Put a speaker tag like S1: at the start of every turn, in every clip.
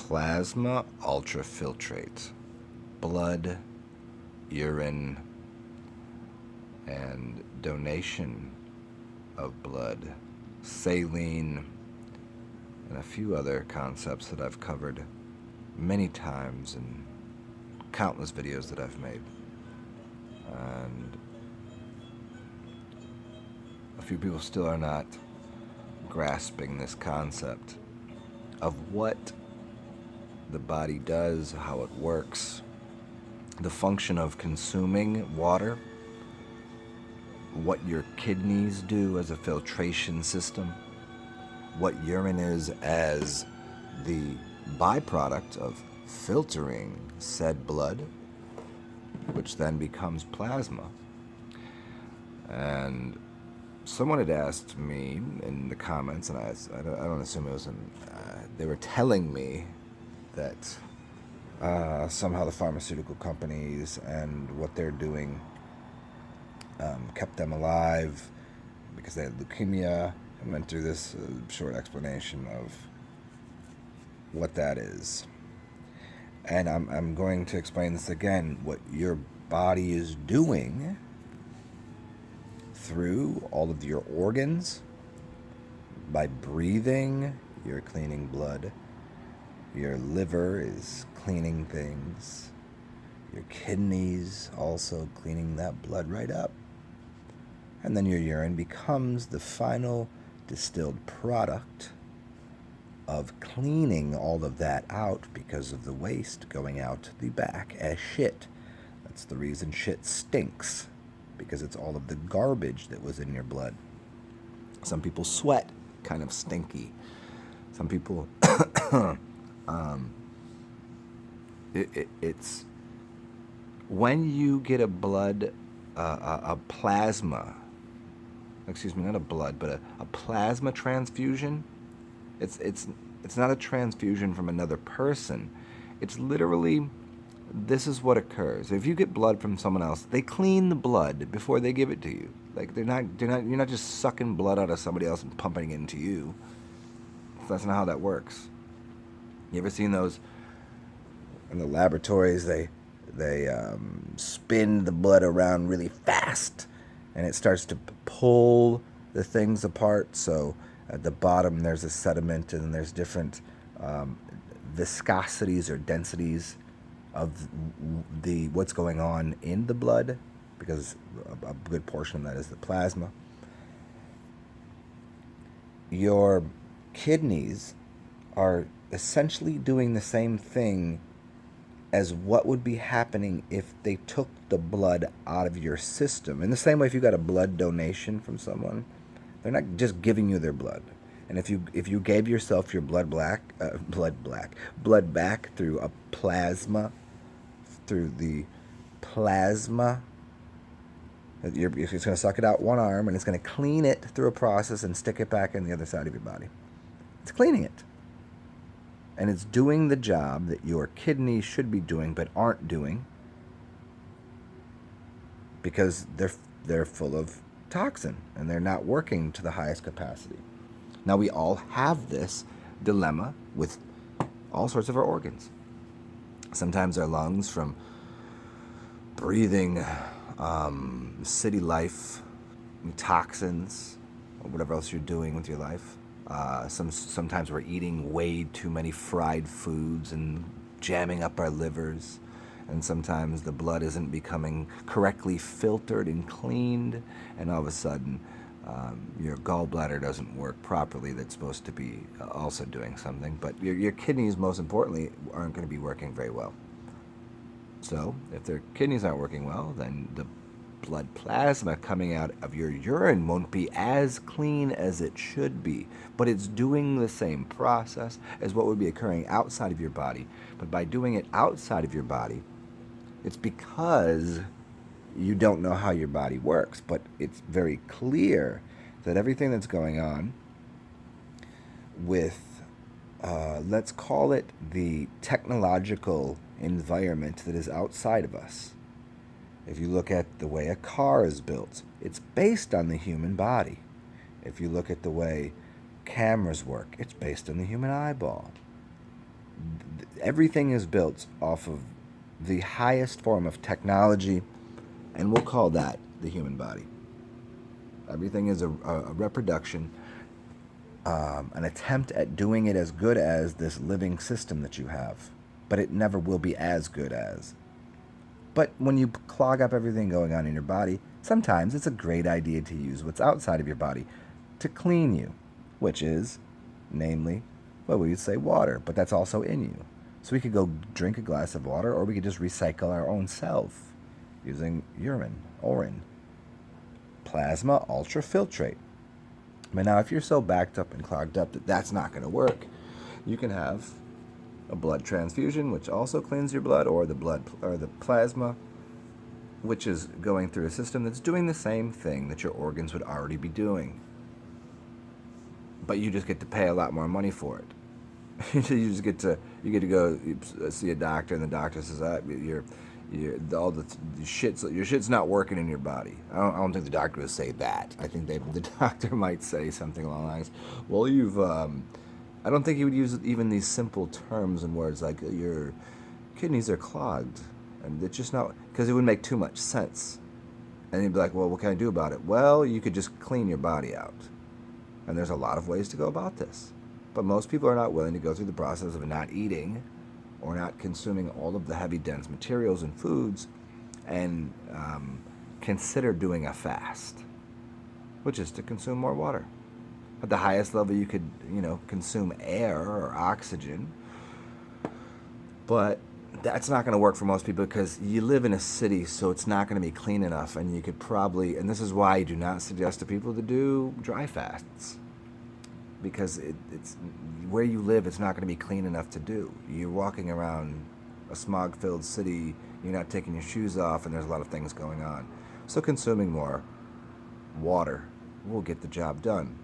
S1: Plasma ultrafiltrate. Blood, urine, and donation of blood. Saline, and a few other concepts that I've covered many times in countless videos that I've made. And a few people still are not grasping this concept of what the body does, how it works, the function of consuming water, what your kidneys do as a filtration system, what urine is as the byproduct of filtering said blood, which then becomes plasma. And someone had asked me in the comments, and I don't assume it was they were telling me that somehow the pharmaceutical companies and what they're doing kept them alive because they had leukemia. I went through this short explanation of what that is. And I'm going to explain this again, what your body is doing through all of your organs. By breathing, you're cleaning blood. Your liver is cleaning things. Your kidneys also cleaning that blood right up. And then your urine becomes the final distilled product of cleaning all of that out because of the waste going out the back as shit. That's the reason shit stinks, because it's all of the garbage that was in your blood. Some people sweat kind of stinky. Some people, it's when you get a plasma, excuse me, not a blood, but a plasma transfusion. It's not a transfusion from another person. It's literally, this is what occurs. If you get blood from someone else, they clean the blood before they give it to you. Like you're not just sucking blood out of somebody else and pumping it into you. That's not how that works. You ever seen those in the laboratories? They spin the blood around really fast, and it starts to pull the things apart. So at the bottom there's a sediment, and there's different viscosities or densities of the what's going on in the blood, because a good portion of that is the plasma. Your kidneys are essentially doing the same thing as what would be happening if they took the blood out of your system. In the same way, if you got a blood donation from someone, they're not just giving you their blood. And if you gave yourself your blood back through a plasma, through the plasma, it's going to suck it out one arm, and it's going to clean it through a process and stick it back in the other side of your body. It's cleaning it. And it's doing the job that your kidneys should be doing but aren't doing, because they're full of toxin and they're not working to the highest capacity. Now, we all have this dilemma with all sorts of our organs. Sometimes our lungs, from breathing city life, toxins, or whatever else you're doing with your life. Sometimes we're eating way too many fried foods and jamming up our livers. And sometimes the blood isn't becoming correctly filtered and cleaned, and all of a sudden your gallbladder doesn't work properly. That's supposed to be also doing something. But your kidneys, most importantly, aren't going to be working very well. So if their kidneys aren't working well, then the blood plasma coming out of your urine won't be as clean as it should be. But it's doing the same process as what would be occurring outside of your body. But by doing it outside of your body, it's because you don't know how your body works. But it's very clear that everything that's going on with, let's call it the technological environment that is outside of us. If you look at the way a car is built, it's based on the human body. If you look at the way cameras work, it's based on the human eyeball. Everything is built off of the highest form of technology, and we'll call that the human body. Everything is a reproduction, an attempt at doing it as good as this living system that you have, but it never will be as good as. But when you clog up everything going on in your body, sometimes it's a great idea to use what's outside of your body to clean you, which is, namely, well, we would say water, but that's also in you. So we could go drink a glass of water, or we could just recycle our own self using urine, plasma, ultrafiltrate. But now, if you're so backed up and clogged up that that's not going to work, you can have a blood transfusion, which also cleans your blood, or the plasma, which is going through a system that's doing the same thing that your organs would already be doing. But you just get to pay a lot more money for it. you get to go see a doctor, and the doctor says, your shit's not working in your body. I don't think the doctor would say that. I think the doctor might say something along the lines, well, I don't think he would use even these simple terms and words like your kidneys are clogged, and it's just not, because it would make too much sense. And he'd be like, well, what can I do about it? Well, you could just clean your body out. And there's a lot of ways to go about this. But most people are not willing to go through the process of not eating or not consuming all of the heavy, dense materials and foods and consider doing a fast, which is to consume more water. At the highest level, you could, consume air or oxygen. But that's not going to work for most people because you live in a city, so it's not going to be clean enough. And you could probably, and this is why I do not suggest to people to do dry fasts, because it's where you live, it's not going to be clean enough to do. You're walking around a smog-filled city, you're not taking your shoes off, and there's a lot of things going on. So consuming more water will get the job done.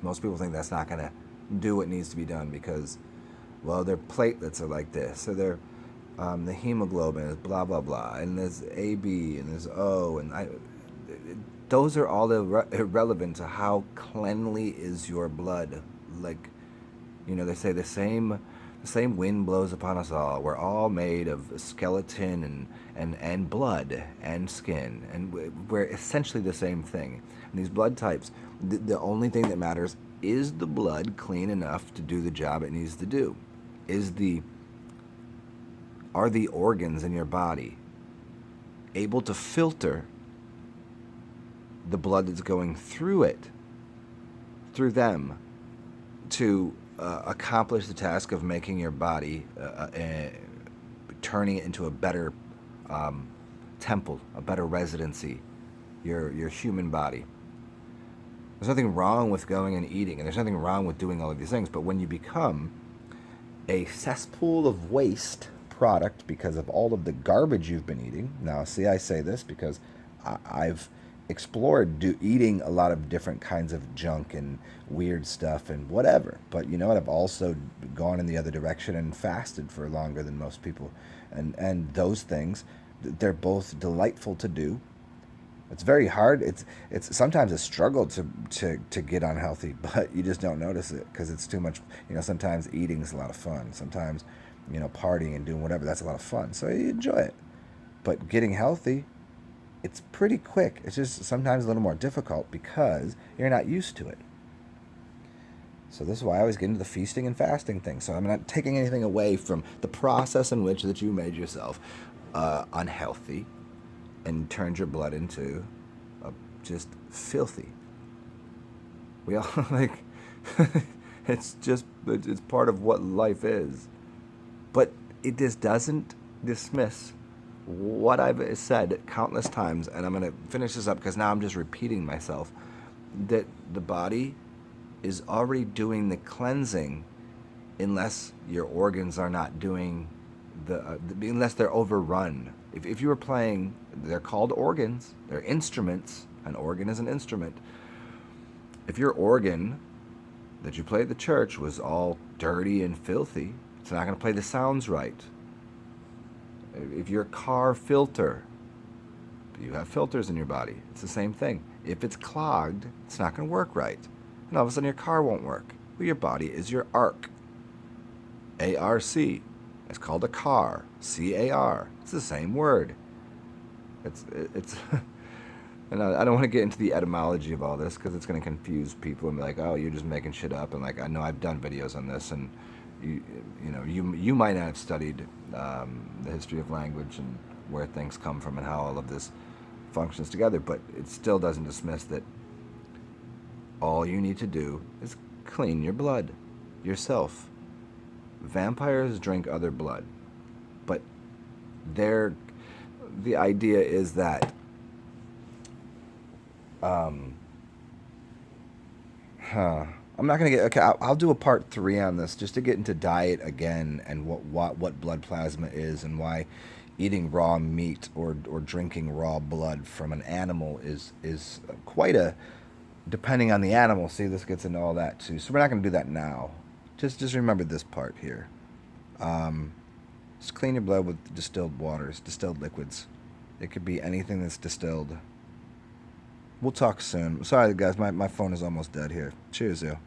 S1: Most people think that's not going to do what needs to be done because, well, their platelets are like this, or their the hemoglobin is blah blah blah, and there's AB and there's O, and those are all irrelevant to how cleanly is your blood. Like, they say the same wind blows upon us all. We're all made of skeleton and blood and skin, and we're essentially the same thing. And these blood types, the only thing that matters is the blood clean enough to do the job it needs to do. Are the organs in your body able to filter the blood that's going through them, to accomplish the task of making your body, turning it into a better temple, a better residency, your human body. There's nothing wrong with going and eating, and there's nothing wrong with doing all of these things, but when you become a cesspool of waste product because of all of the garbage you've been eating. Now, see, I say this because I've explored eating a lot of different kinds of junk and weird stuff and whatever. But you know what? I've also gone in the other direction and fasted for longer than most people. And those things, they're both delightful to do. It's very hard. It's sometimes a struggle to get unhealthy, but you just don't notice it because it's too much. Sometimes eating is a lot of fun. Sometimes, partying and doing whatever, that's a lot of fun. So you enjoy it. But getting healthy, it's pretty quick. It's just sometimes a little more difficult because you're not used to it. So this is why I always get into the feasting and fasting thing. So I'm not taking anything away from the process in which that you made yourself unhealthy and turned your blood into just filthy. We all it's part of what life is. But it just doesn't dismiss what I've said countless times, and I'm going to finish this up because now I'm just repeating myself, that the body is already doing the cleansing unless your organs are not doing unless they're overrun. If you were playing, they're called organs, they're instruments. An organ is an instrument. If your organ that you play at the church was all dirty and filthy, it's not going to play the sounds right. If your car filter, you have filters in your body, it's the same thing. If it's clogged, it's not going to work right. And all of a sudden your car won't work. Well, your body is your ark. A-R-C. It's called a car. C-A-R. It's the same word. It's and I don't want to get into the etymology of all this because it's going to confuse people and be like, oh, you're just making shit up. And like, I know I've done videos on this, and you might not have studied the history of language and where things come from and how all of this functions together, but it still doesn't dismiss that all you need to do is clean your blood yourself. Vampires drink other blood, but the idea is that I'm not gonna get okay. I'll do a part 3 on this just to get into diet again and what blood plasma is and why eating raw meat or drinking raw blood from an animal is quite a depending on the animal. See, this gets into all that too. So we're not gonna do that now. Just remember this part here. Just clean your blood with distilled waters, distilled liquids. It could be anything that's distilled. We'll talk soon. Sorry, guys. My phone is almost dead here. Cheers, yo.